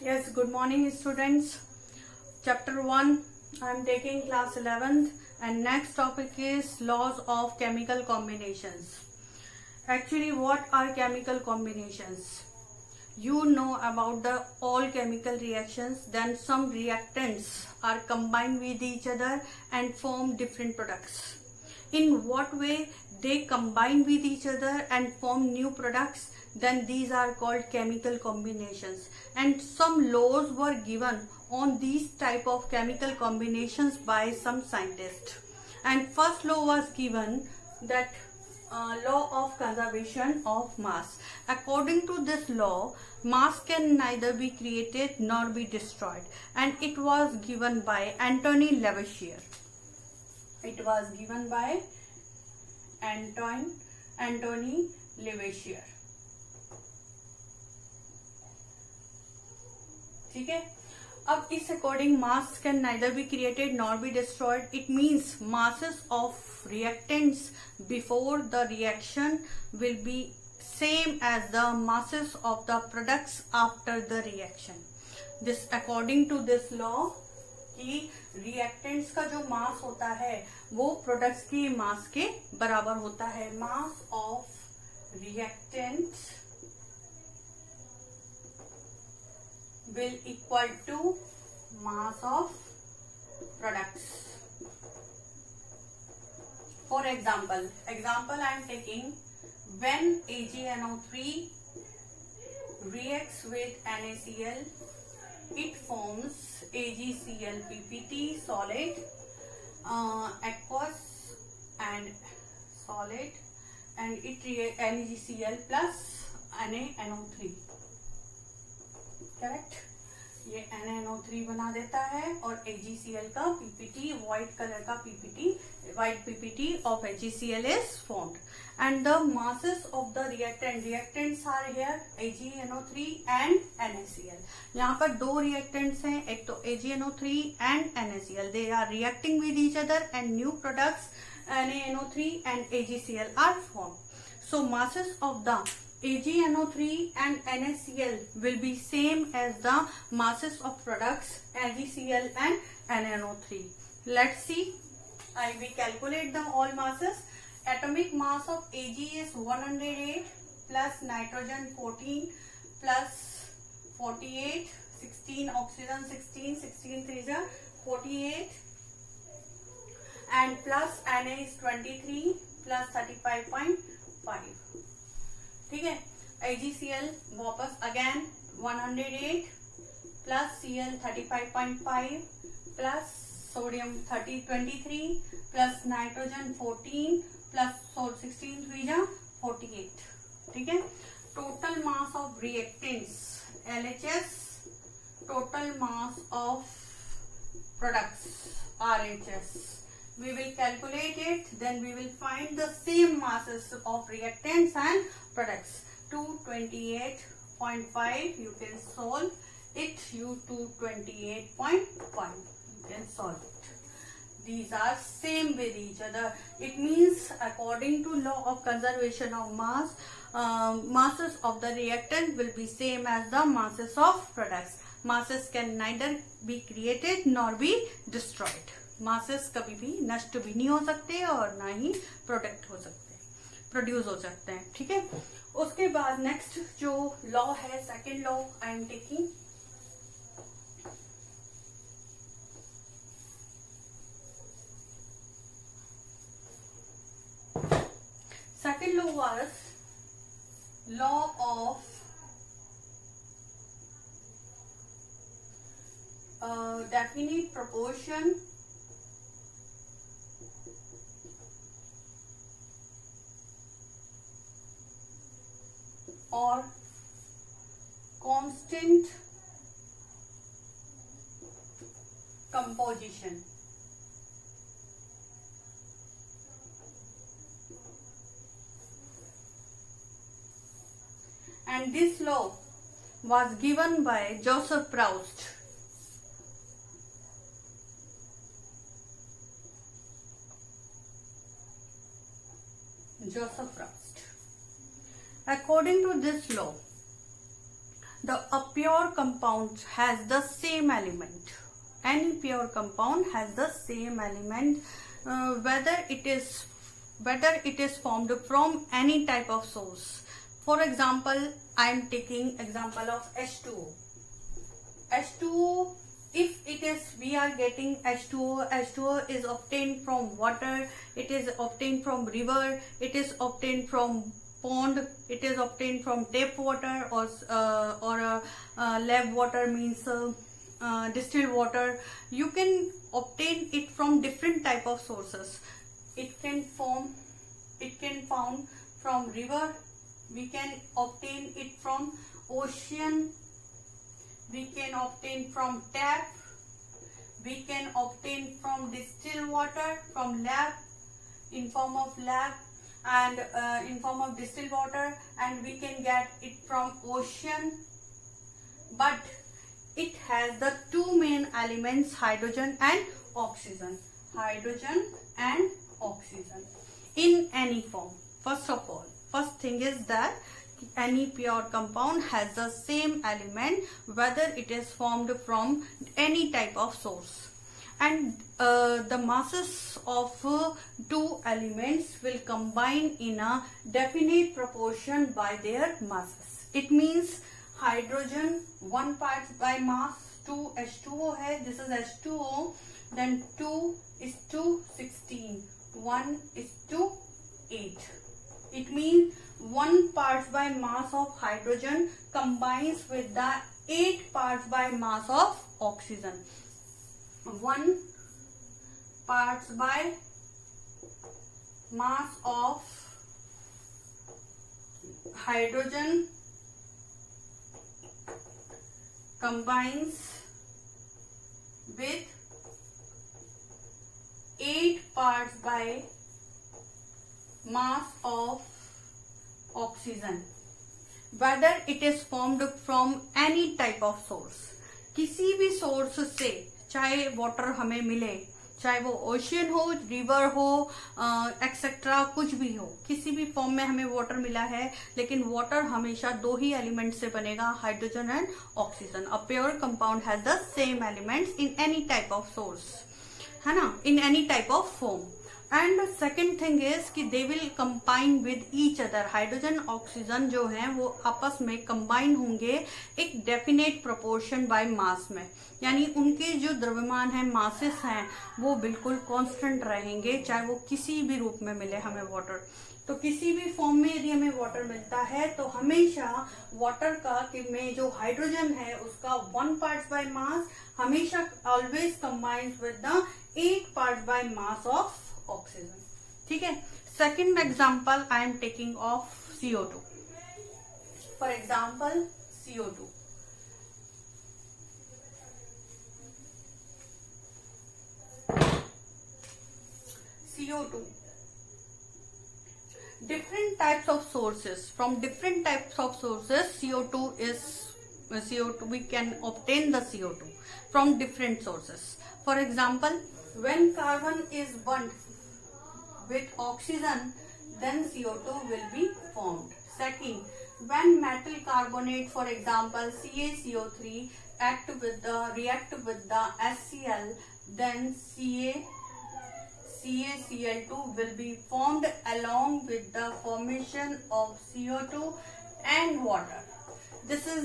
Yes, good morning students. Chapter 1, I am taking class 11th and next topic is laws of chemical combinations. Actually, what are chemical combinations? You know about the all chemical reactions, then some reactants are combined with each other and form different products. In what way they combine with each other and form new products, then these are called chemical combinations, and some laws were given on these type of chemical combinations by some scientists. And first law was given, that law of conservation of mass. According to this law, mass can neither be created nor be destroyed, and it was given by Anthony Lavoisier. It was given by Anthony Lavoisier. ठीक है. अब इस according mass can neither be created nor be destroyed. It means masses of reactants before the reaction will be same as the masses of the products after the reaction. This according to this law कि reactants का जो मास होता है वो products के मास के बराबर होता है. Mass of reactants will equal to mass of products. For example I am taking when AgNO3 reacts with NaCl, it forms AgCl PPT solid, aqueous and solid, and it reacts NaCl plus NaNO3. Correct. ये NaNO3 बना देता है और AgCl का PPT, white colour का PPT, white PPT of AgCl is formed, and the masses of the reactants are here AgNO3 and NaCl. यहाँ पर दो reactants हैं, एक तो AgNO3 and NaCl. They are reacting with each other and new products NaNO3 and AgCl are formed. So masses of the AgNO3 and NaCl will be same as the masses of products AgCl and NaNO3. Let's see. I will calculate the all masses. Atomic mass of Ag is 108 plus nitrogen 14 plus 48, 16 oxygen 16 3 is 48, and plus Na is 23 plus 35.5. ठीक है. AgCl वापस again 108 plus Cl 35.5 plus sodium 23 plus nitrogen 14 plus 16 3 48. ठीक है. Total mass of reactants LHS, total mass of products RHS. We will calculate it, then we will find the same masses of reactants and products. 228.5 you can solve it. 228.5 you can solve it. These are same with each other. It means according to law of conservation of mass, masses of the reactant will be same as the masses of products. Masses can neither be created nor be destroyed. Masses कभी भी नष्ट भी नहीं हो सकते और ना ही product हो सकते, प्रोड्यूस हो सकते हैं. ठीक है. उसके बाद नेक्स्ट जो लॉ है, second law I am taking. Second law was law of definite proportion or constant composition. And this law was given by Joseph Proust. According to this law, A pure compound has the same element. Any pure compound has the same element, whether it is formed from any type of source. For example, I am taking example of H2O. H2O, if it is, we are getting H2O is obtained from water, it is obtained from river, it is obtained from pond, it is obtained from tap water or lab water, means distilled water. You can obtain it from different type of sources. It can found from river, we can obtain it from ocean, we can obtain from tap, we can obtain from distilled water from lab, in form of lab, and in form of distilled water, and we can get it from ocean. But it has the two main elements, hydrogen and oxygen. Hydrogen and oxygen in any form. First of all, first thing is that any pure compound has the same element, whether it is formed from any type of source, and the masses of two elements will combine in a definite proportion by their masses. It means hydrogen 1 part by mass, 2 H2O hai, this is H2O, then 2 is to 16, 1 is to 8. It means 1 parts by mass of hydrogen combines with the 8 parts by mass of oxygen. 1 parts by mass of hydrogen combines with 8 parts by mass of oxygen, whether it is formed from any type of source. किसी भी source से चाहे water हमें मिले, चाहे वो ocean हो, river हो, एक्सेट्रा, कुछ भी हो, किसी भी फॉर्म में हमें वाटर मिला है, लेकिन वाटर हमेशा दो ही एलिमेंट से बनेगा, hydrogen and oxygen. A pure compound has the same elements in any type of source, है ना, in any type of form. And second thing is कि they will combine with each other. Hydrogen oxygen जो है वो आपस में combine होंगे एक डेफिनेट प्रोपोर्शन बाय मास में, यानी उनके जो द्रव्यमान है, मासेस हैं, वो बिल्कुल कांस्टेंट रहेंगे, चाहे वो किसी भी रूप में मिले हमें वाटर. तो किसी भी फॉर्म में यदि हमें वाटर मिलता है तो हमेशा वाटर का में जो हाइड्रोजन है उसका 1 पार्ट बाय मास हमेशा always combines with the 8 part by mass of oxygen. ठीक है. Second example I am taking of CO2. For example CO2. CO2. Different types of sources. From different types of sources, CO2 we can obtain the CO2 from different sources. For example, when carbon is burnt with oxygen, then CO2 will be formed. Second, when metal carbonate, for example CaCO3, react with the HCl, then CaCl2 will be formed along with the formation of CO2 and water. This is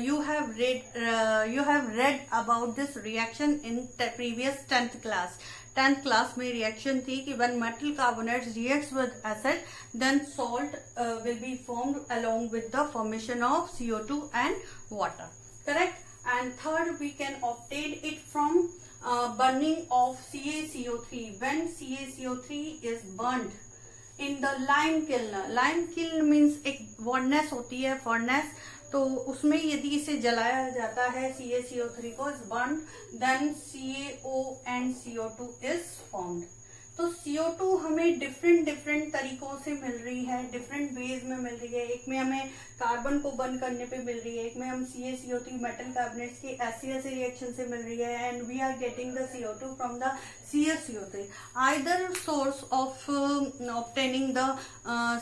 you have read about this reaction in previous 10th class. 10th class में reaction थी कि when metal carbonate reacts with acid, then salt will be formed along with the formation of CO2 and water. Correct? And third, we can obtain it from burning of CaCO3. When CaCO3 is burnt in the lime kiln. Lime kiln means एक furnace होती है, furnace. तो उसमें यदि इसे जलाया जाता है CaCO3 को, is burnt, then CaO and CO2 is formed. तो CO2 हमें डिफरेंट डिफरेंट तरीकों से मिल रही है, डिफरेंट वेज में मिल रही है। एक में हमें कार्बन को बर्न करने पे मिल रही है, एक में हम CaCO3 मेटल कार्बोनेट्स की ऐसी रिएक्शन से मिल रही है, and we are getting the CO2 from the CaCO3. Either source of obtaining the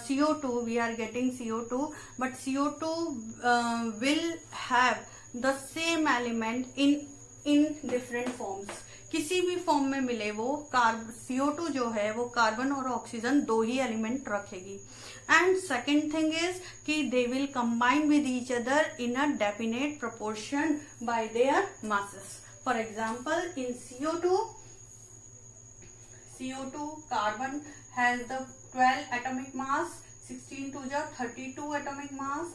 CO2, we are getting CO2, but CO2 will have the same element in different forms. किसी भी form में मिले वो CO2 जो है वो carbon और oxygen दो ही एलिमेंट रखेगी. एंड सेकेंड थिंग इज कि they will combine with each other in a definite proportion bye there masses. For example in CO2 carbon has the 12 atomic mass, 16 to the 32 atomic mass,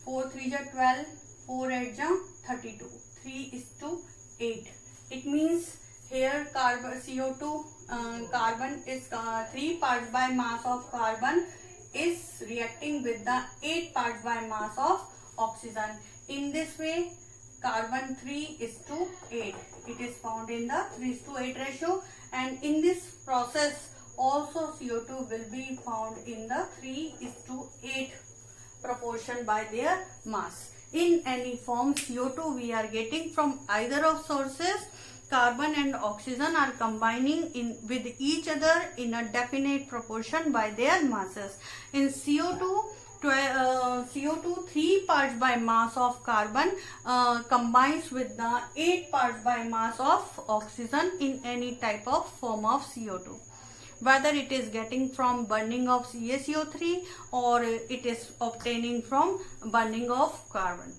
4 3 the 12, 4 8 the 32, 3:8. It means here carbon CO2 carbon is 3 parts by mass of carbon is reacting with the 8 parts by mass of oxygen. In this way carbon 3:8. It is found in the 3:8 ratio, and in this process also CO2 will be found in the 3:8 proportion by their mass. In any form CO2 we are getting from either of sources. Carbon and oxygen are combining in with each other in a definite proportion by their masses. In CO2 3 parts by mass of carbon combines with the 8 parts by mass of oxygen in any type of form of CO2. Whether it is getting from burning of CaCO3 or it is obtaining from burning of carbon.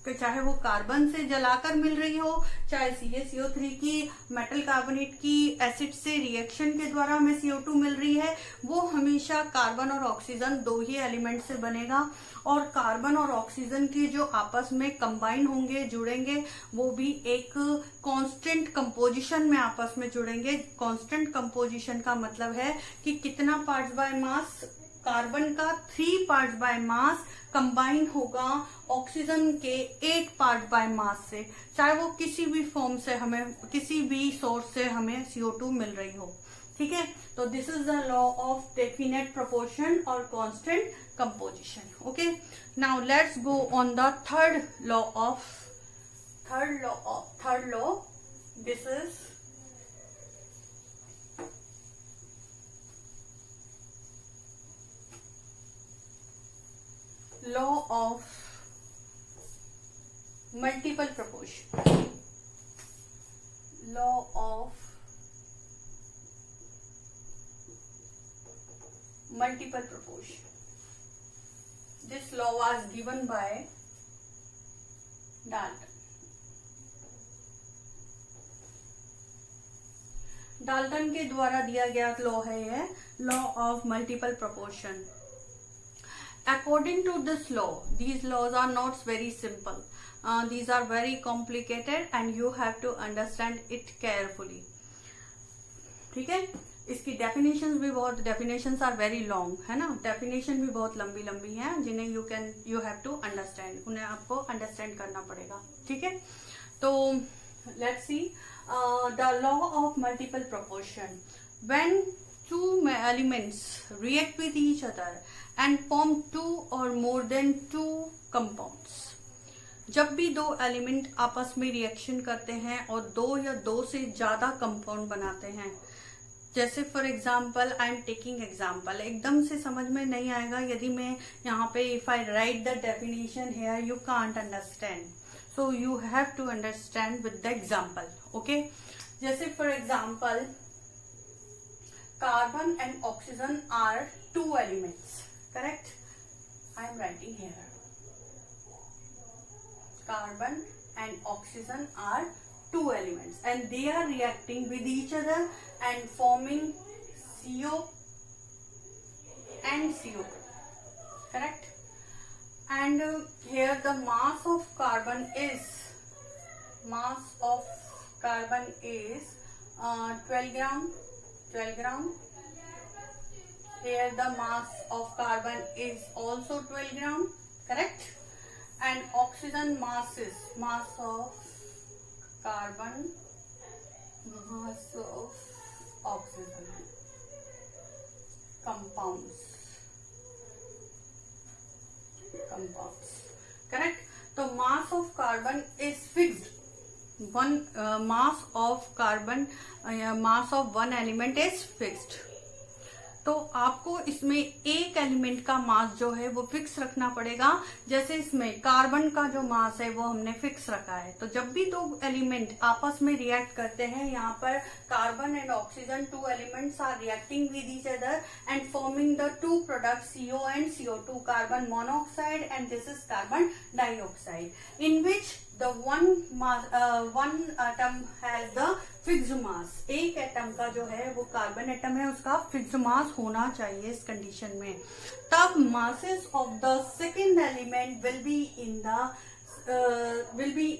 चाहे वो carbon से जलाकर मिल रही हो, चाहे CaCO3 की metal carbonate की acid से रिएक्शन के द्वारा हमें CO2 मिल रही है, वो हमेशा कार्बन और ऑक्सीजन दो ही एलिमेंट से बनेगा. और कार्बन और ऑक्सीजन की जो आपस में कंबाइन होंगे, जुड़ेंगे, वो भी एक कांस्टेंट कंपोजिशन में आपस में जुड़ेंगे. कांस्टेंट कंपोजिशन का मतलब है कि कितना पार्ट्स बाय मास, कार्बन का 3 पार्ट बाय मास कंबाइन होगा ऑक्सीजन के 8 पार्ट बाय मास से, चाहे वो किसी भी फॉर्म से हमें, किसी भी सोर्स से हमें CO2 मिल रही हो. ठीक है, तो this is the law of definite proportion और constant composition. Okay, now let's go on the third law. This is law of multiple proportion. Law of multiple proportion. This law was given by Dalton. Dalton के द्वारा दिया गया law है ये, law of multiple proportion. According to this law, these laws are not very simple. These are very complicated and you have to understand it carefully. ठीक है, इसकी definitions भी बहुत, डेफिनेशंस आर वेरी लॉन्ग, है ना, definition भी बहुत लंबी लंबी हैं जिन्हें यू हैव टू अंडरस्टैंड, उन्हें आपको अंडरस्टैंड करना पड़ेगा. ठीक है, तो let's see the law of multiple proportion. When two elements react with each other and form two or more than two compounds. जब भी दो एलिमेंट आपस में रिएक्शन करते हैं और दो या दो से ज्यादा कंपाउंड बनाते हैं, जैसे for example I am taking example, एकदम से समझ में नहीं आएगा यदि मैं यहाँ पे if I write the definition here you can't understand, so you have to understand with the example. Okay, जैसे for example carbon and oxygen are two elements, correct? I am writing here. Carbon and oxygen are two elements and they are reacting with each other and forming CO and CO2, correct? And here the mass of carbon is 12 gram. Here the mass of carbon is also 12 gram, correct? And oxygen mass of carbon, mass of oxygen. Compounds. Correct. So mass of carbon is fixed. One mass of carbon, mass of one element is fixed. तो आपको इसमें एक element का मास जो है वो fix रखना पड़ेगा. जैसे इसमें कार्बन का जो मास है वो हमने फिक्स रखा है. तो जब भी दो एलिमेंट आपस में रिएक्ट करते हैं, यहाँ पर carbon and oxygen, two elements are reacting with each other and forming the two products CO and CO2, carbon monoxide and this is carbon dioxide, in which the one atom has the fixed mass. एक atom का जो है वो carbon atom है, उसका fixed mass होना चाहिए इस कंडीशन में. तब masses of the second element will be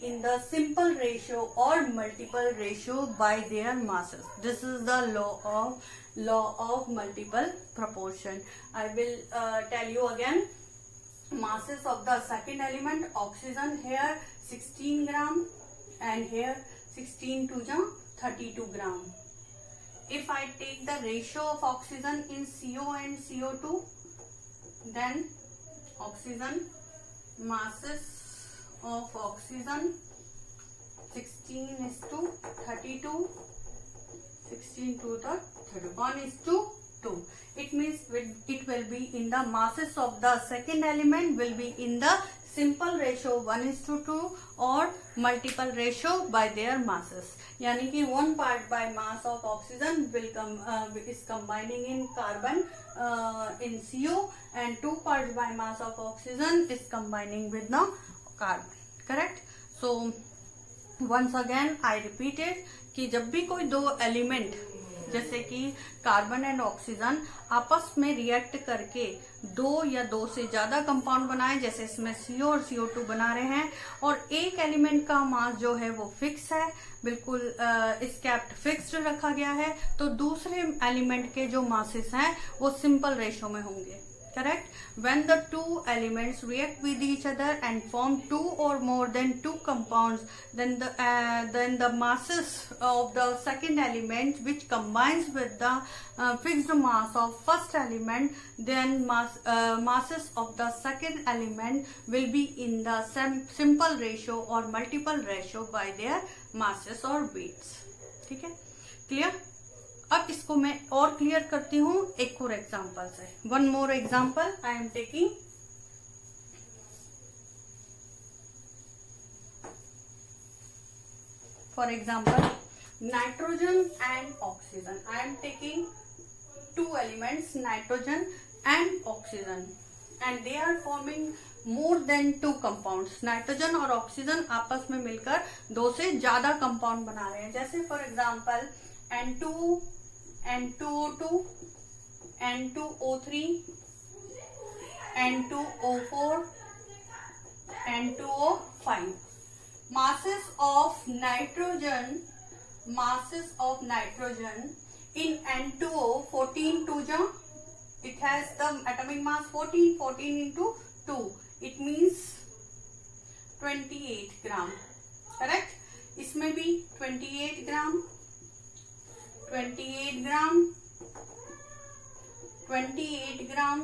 in the simple ratio or multiple ratio by their masses. This is the law of multiple proportion. I will tell you again. Masses of the second element, oxygen, here 16 gram and here 16 to the 32 gram. If I take the ratio of oxygen in CO and CO2, then oxygen, masses of oxygen 16 is to 32, 16 to the 31 is to 2. It means it will be in the masses of the second element will be in the simple ratio 1:2 or multiple ratio by their masses. यानी कि 1 part by mass of oxygen will is combining in carbon in CO and 2 parts by mass of oxygen is combining with the carbon. Correct? So once again I repeated कि जब भी कोई दो element जैसे कि carbon and oxygen आपस में react करके दो या दो से ज्यादा कंपाउंड बनाए, जैसे इसमें CO और CO2 बना रहे हैं, और एक एलिमेंट का मास जो है वो फिक्स है, बिल्कुल इस कैप्ट फिक्स्ड रखा गया है, तो दूसरे एलिमेंट के जो मासेस हैं वो सिंपल रेशो में होंगे. Correct? When the two elements react with each other and form two or more than two compounds, then the masses of the second element, which combines with the fixed mass of first element, then masses of the second element will be in the simple ratio or multiple ratio by their masses or weights. ठीक है? Clear? अब इसको मैं और clear करती हूँ एक और एग्जांपल से. One more example I am taking. For example nitrogen and oxygen. I am taking two elements, nitrogen and oxygen, and they are forming more than two compounds. Nitrogen और ऑक्सीजन आपस में मिलकर दो से ज्यादा कंपाउंड बना रहे हैं. जैसे for example N2, N2O2, N2O3, N2O4, N2O5. Masses of nitrogen in N2O 14 to the, it has the atomic mass 14 into 2. It means 28 gram. Correct? इसमें भी 28 gram, 28 gram, 28 gram,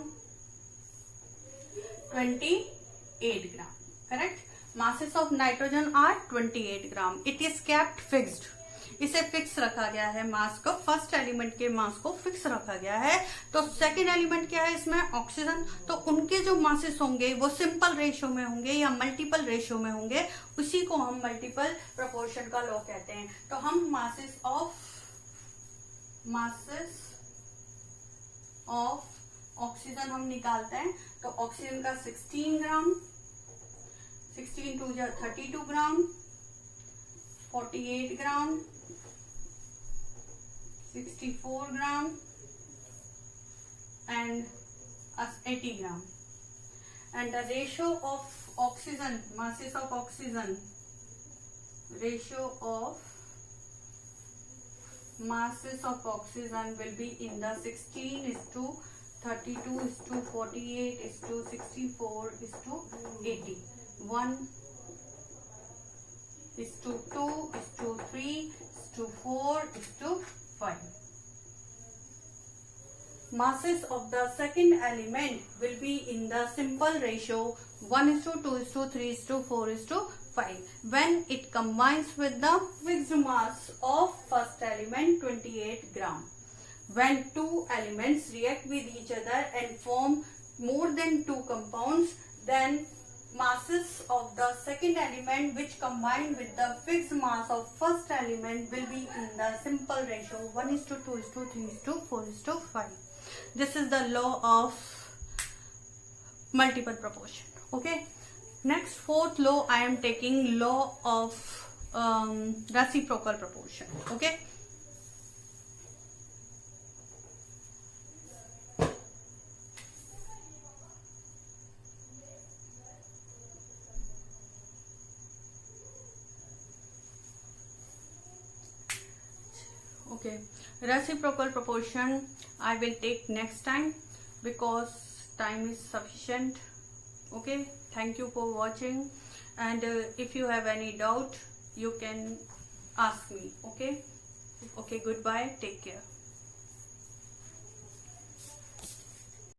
28 gram. Correct? Masses of nitrogen are 28 gram. It is kept fixed. इसे fix रखा गया है मास को. First element के मास को fix रखा गया है. तो सेकेंड एलिमेंट क्या है इसमें? ऑक्सीजन. तो उनके जो मासेस होंगे वो सिंपल रेशियो में होंगे या मल्टीपल रेशियो में होंगे. उसी को हम मल्टीपल प्रोपोर्शन का लॉ कहते हैं. तो हम masses of ऑक्सीजन हम निकालते हैं. तो ऑक्सीजन का 16 gram, 16 to 32 gram, 48 gram, 64 gram and 80 gram. And the ratio of oxygen, masses of oxygen, ratio of masses of oxygen will be in the 16:32:48:64:80. 1:2:3:4:5. masses of the second element will be in the simple ratio 1:2:3:4:5 when it combines with the fixed mass of first element 28 gram. When two elements react with each other and form more than two compounds, then masses of the second element which combine with the fixed mass of first element will be in the simple ratio 1:2:3:4:5. This is the law of multiple proportion. Okay. Next, fourth law, I am taking law of reciprocal proportion. Okay. Okay, reciprocal proportion I will take next time because time is sufficient. Okay, thank you for watching, and if you have any doubt you can ask me. Okay, goodbye, take care.